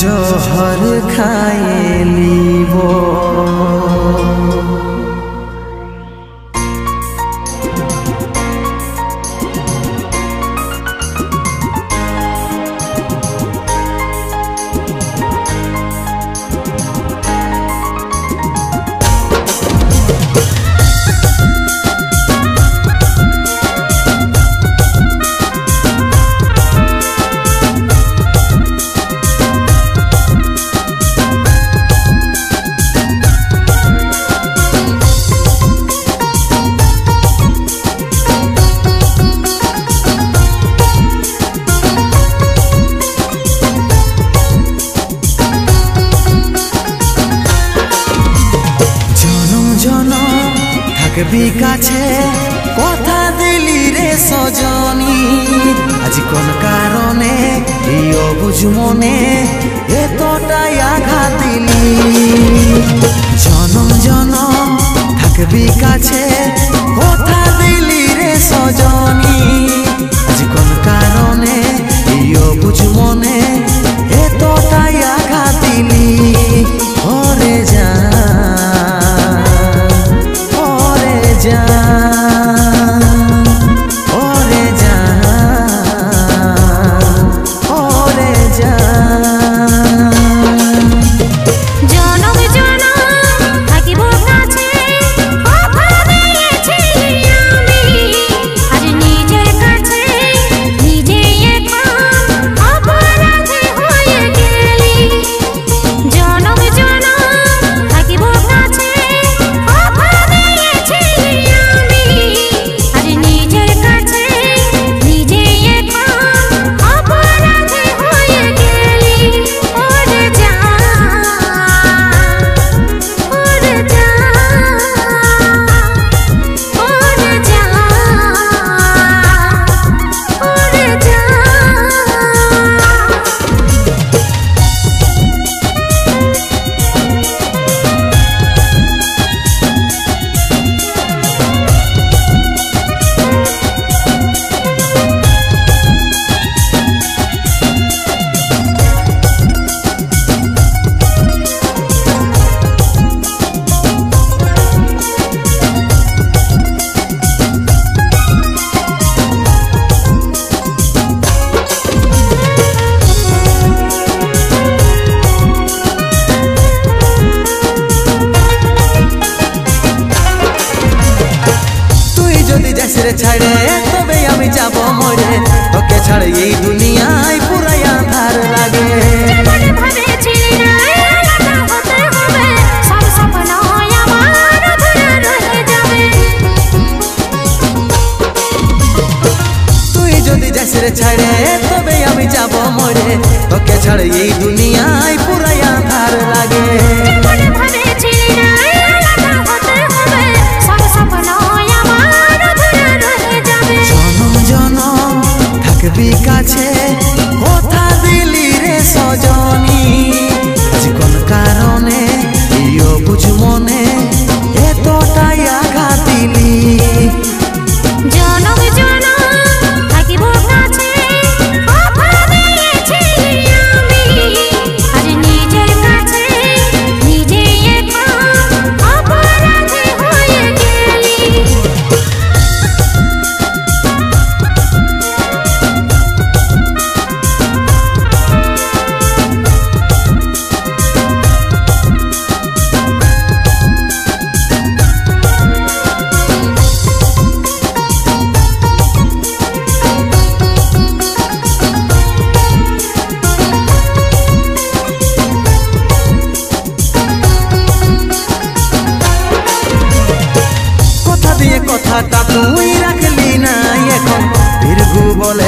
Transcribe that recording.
জহর খায়ে লিব থাকবি কাছে কথা দিলি রে সজনী আজ কোন কারণে এই অবুঝ মনে এতটাই আঘাত দিলি জনম জনম থাকবি কাছে কথা দিলি রে সজনী আজ কোন কারণে এই অবুঝ মনে এতটাই আঘাত দিলি ওরে যা ছাড়ে তবে আমি যাব মরে তোকে ছাড়ে এই দুনিয়ায় পুরাই আঁধার লাগে তুই যদি যাস রে ছাড়ে তবে আমি যাব মরে তোকে ছাড়ে এই দুনিয়ায় পুরাই আঁধার লাগে থাকবি কাছে কথা দিলি রে সজনী আজ কোন কারণে এই অবুঝ মনে এতটাই আঘাত দিলি জনম জনম থাকিব কাছে কথা দিয়েছিলি আমি আজ নিজের কাছে নিজে এখন অপরাধী হয়ে গেলি কথাটা তুই রাখলি না এখন দীর্ঘ বলে